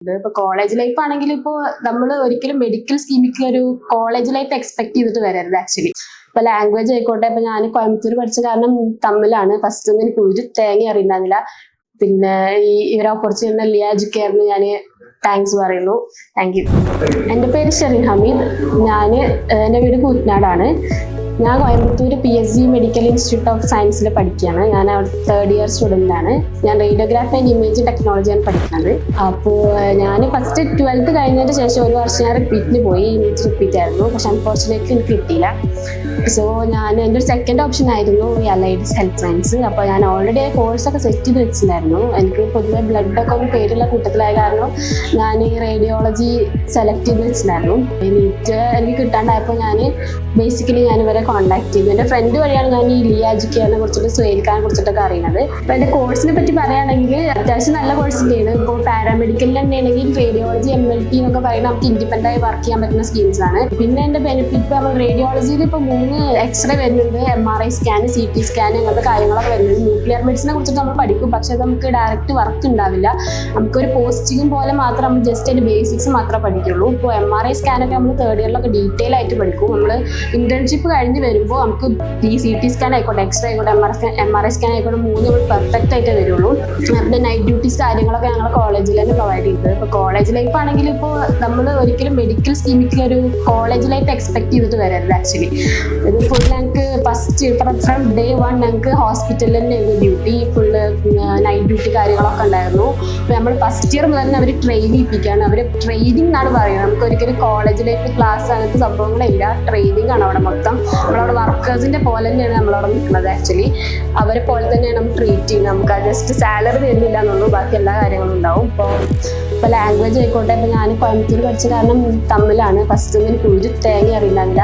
ഇപ്പൊ college life ആണെങ്കിൽ ഇപ്പോ നമ്മൾ ഒരിക്കലും മെഡിക്കൽ സ്കീമിക്ക് ഒരു കോളേജ് ലൈഫ് എക്സ്പെക്ട് ചെയ്തിട്ട് വരരുത് ആക്ച്വലി. ഇപ്പൊ ലാംഗ്വേജ് ആയിക്കോട്ടെ, ഇപ്പൊ ഞാൻ കോയമ്പത്തൂർ പഠിച്ച കാരണം തമിഴാണ്. ഫസ്റ്റ് ഒന്നും എനിക്ക് ഒരു തേങ്ങ അറിയുന്നില്ല. പിന്നെ ഈ ഒരു ഓപ്പർച്യൂണിറ്റി ലിയാജ് കെയറിന് ഞാൻ താങ്ക്സ് പറയുന്നു. Thank you. എൻ്റെ പേര് ഷെറിൻ ഹമീദ്. എൻ്റെ വീട് കൂറ്റനാടാണ്. ഞാൻ Coimbatore PSG medical institute of സയൻസിൽ പഠിക്കുകയാണ്. ഞാൻ അവിടെ 3rd ഇയർ സ്റ്റുഡൻ്റ് ആണ്. ഞാൻ റേഡിയോഗ്രാഫി ആൻഡ് ഇമേജിംഗ് ടെക്നോളജിയാണ് പഠിക്കുന്നത്. അപ്പോൾ ഞാൻ ഫസ്റ്റ് 12th കഴിഞ്ഞതിന് ശേഷം ഒരു വർഷം ഞാൻ റിപ്പീറ്റിന് പോയി. നീറ്റ് റിപ്പീറ്റ് ആയിരുന്നു, പക്ഷെ അൺഫോർച്ചുനേറ്റ്ലി എനിക്ക് കിട്ടിയില്ല. സോ എൻ്റെ ഒരു സെക്കൻഡ് ഓപ്ഷൻ ആയിരുന്നു ഈ അലൈഡ് ഹെൽത്ത് സയൻസ്. അപ്പോൾ ഞാൻ ഓൾറെഡി കോഴ്സൊക്കെ സെറ്റ് ചെയ്ത് വെച്ചിട്ടുണ്ടായിരുന്നു. എനിക്ക് പൊതുവെ ബ്ലഡൊക്കെ ഒന്ന് പേരുള്ള കൂട്ടത്തിലായ കാരണം ഞാൻ ഈ റേഡിയോളജി സെലക്ട് ചെയ്ത് വെച്ചിട്ടുണ്ടായിരുന്നു. നീറ്റ് എനിക്ക് കിട്ടാണ്ടായപ്പോൾ ഞാൻ ബേസിക്കലി ഇവരെ കോൺടാക്ട് ചെയ്തു. എൻ്റെ ഫ്രണ്ട് വഴിയാണ് ഞാൻ ഈ ലിയാജ് കെയറിനെ കുറിച്ചിട്ട് സുഹേൽഖാനെ കുറിച്ചിട്ടൊക്കെ അറിയുന്നത്. അപ്പോൾ എൻ്റെ കോഴ്സിനെ പറ്റി പറയുകയാണെങ്കിൽ അത്യാവശ്യം നല്ല കോഴ്സ് തന്നെയാണ്. ഇപ്പോൾ പാരാമെഡിക്കലിൽ തന്നെയാണെങ്കിൽ റേഡിയോളജി MLT എന്നൊക്കെ പറയുന്നത് നമുക്ക് ഇൻഡിപെൻഡൻ്റ് ആയി വർക്ക് ചെയ്യാൻ പറ്റുന്ന സ്കീംസ് ആണ്. പിന്നെ എൻ്റെ ബെനിഫിറ്റ് നമ്മൾ റേഡിയോളജിയിൽ ഇപ്പോൾ 3 എക്സ്റേ വരുന്നുണ്ട്, MRI സ്കാൻ, CT സ്കാൻ, അങ്ങനത്തെ കാര്യങ്ങളൊക്കെ വരുന്നുണ്ട്. ന്യൂക്ലിയർ മെഡിസിനെ കുറിച്ചിട്ട് നമ്മൾ പഠിക്കും, പക്ഷെ നമുക്ക് ഡയറക്റ്റ് വർക്ക് ഉണ്ടാവില്ല. നമുക്കൊരു പോസ്റ്റിംഗ് പോലെ മാത്രം നമ്മൾ ജസ്റ്റ് അതിൻ്റെ ബേസിക്സ് മാത്രമേ പഠിക്കുള്ളൂ. ഇപ്പോൾ MRI സ്കാനൊക്കെ നമ്മൾ 3rd ഇയറിലൊക്കെ ഡീറ്റെയിൽ ആയിട്ട് പഠിക്കും. നമ്മൾ ഇന്റേൺഷിപ്പ് കഴിഞ്ഞ് വരുമ്പോൾ നമുക്ക് ഈ CT സ്കാൻ ആയിക്കോട്ടെ, എക്സ്റേ ആയിക്കോട്ടെ, MRI സ്കാൻ ആയിക്കോട്ടെ, 3 നമ്മൾ പെർഫെക്റ്റ് ആയിട്ട് വരുള്ളൂ. പിന്നെ നൈറ്റ് ഡ്യൂട്ടീസ് കാര്യങ്ങളൊക്കെ ഞങ്ങൾ കോളേജിൽ തന്നെ പ്രൊവൈഡ് ചെയ്തത്. ഇപ്പോൾ കോളേജ് ലൈഫ് ആണെങ്കിൽ ഇപ്പോൾ നമ്മൾ ഒരിക്കലും മെഡിക്കൽ സ്കീമിക്ക് ഒരു കോളേജ് ലൈഫ് എക്സ്പെക്ട് ചെയ്തിട്ട് വരരുത് ആക്ച്വലി. ഇത് ഫുൾ ഞങ്ങൾക്ക് ഫസ്റ്റ് ഫ്രം ഡേ 1 ഞങ്ങൾക്ക് ഹോസ്പിറ്റലിൽ തന്നെയായിരുന്നു ഡ്യൂട്ടി. ഫുള്ള് നൈറ്റ് ഡ്യൂട്ടി കാര്യങ്ങളൊക്കെ ഉണ്ടായിരുന്നു. അപ്പോൾ നമ്മൾ ഫസ്റ്റ് ഇയർ മുതൽ തന്നെ അവർ ട്രെയിൻ ചെയ്യിപ്പിക്കുകയാണ്. അവർ ട്രെയിനിങ് എന്നാണ് പറയുന്നത്. നമുക്ക് ഒരിക്കലും കോളേജ് ലൈഫ് ക്ലാസ് അങ്ങനത്തെ സംഭവങ്ങളില്ല, ട്രെയിനിങ് ആണ് അവിടെ മൊത്തം. നമ്മളവിടെ വർക്കേഴ്സിന്റെ പോലെ തന്നെയാണ് നമ്മളവിടെ നിൽക്കുന്നത്. ആക്ച്വലി അവരെ പോലെ തന്നെയാണ് നമ്മൾ ട്രീറ്റ് ചെയ്യുന്നത്. നമുക്ക് ജസ്റ്റ് സാലറി തരുന്നില്ല എന്നുള്ളൂ, ബാക്കി എല്ലാ കാര്യങ്ങളും ഉണ്ടാവും. ഇപ്പോൾ ലാംഗ്വേജ് ആയിക്കോട്ടെ, ഇപ്പോൾ ഞാൻ കോയമ്പത്തൂർ പഠിച്ച കാരണം തമിഴാണ്. ഫസ്റ്റ് ഒന്നും എനിക്ക് ഒരു തേങ്ങ അറിയില്ല.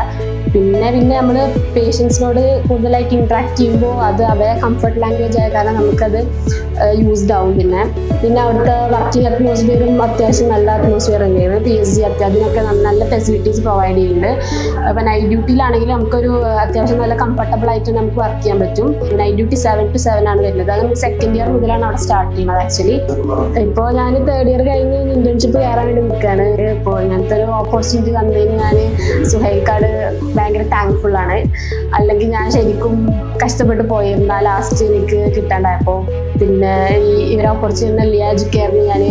പിന്നെ നമ്മൾ പേഷ്യൻസിനോട് കൂടുതലായിട്ട് ഇൻട്രാക്ട് ചെയ്യുമ്പോൾ അത് അവരെ കംഫർട്ട് ലാംഗ്വേജ് ആയ കാരണം നമുക്കത് യൂസ്ഡ് ആവും. പിന്നെ അവിടുത്തെ വർക്കിംഗ് അറ്റ്മോസ്ഫിയറും അത്യാവശ്യം നല്ല അറ്റ്മോസ്ഫിയർ തന്നെയാണ്. PSG അതിനൊക്കെ നല്ല ഫെസിലിറ്റീസ് പ്രൊവൈഡ് ചെയ്യുന്നുണ്ട്. അപ്പോൾ നൈറ്റ് ഡ്യൂട്ടിയിലാണെങ്കിൽ നമുക്കൊരു അത്യാവശ്യം നല്ല കംഫർട്ടബിൾ ആയിട്ട് നമുക്ക് വർക്ക് ചെയ്യാൻ പറ്റും. നൈറ്റ് ഡ്യൂട്ടി 7 to 7 ആണ് വരുന്നത്. അത് നമുക്ക് 2nd ഇയർ മുതലാണ് അവിടെ സ്റ്റാർട്ട് ചെയ്യുന്നത് ആക്ച്വലി. ഇപ്പോൾ ഞാൻ 3rd ഇയർ കഴിഞ്ഞ് ഇന്റേൺഷിപ്പ് കയറാൻ വേണ്ടി നിൽക്കുകയാണ്. ഇപ്പോൾ ഇങ്ങനത്തെ ഒരു ഓപ്പർച്യൂണിറ്റി വന്നതിന് ഞാൻ സുഹൈൽക്കാട് ഭയങ്കര താങ്ക്ഫുൾ ആണ്. അല്ലെങ്കിൽ ഞാൻ ശരിക്കും കഷ്ടപ്പെട്ട് പോയിരുന്ന ലാസ്റ്റ് എനിക്ക് കിട്ടാണ്ടായപ്പോൾ പിന്നെ ഈ ഒരു ഓപ്പർച്യൂണിറ്റി ലിയാജ് കെയറിന് ഞാൻ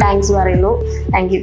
താങ്ക്സ് പറയുന്നു. Thank you.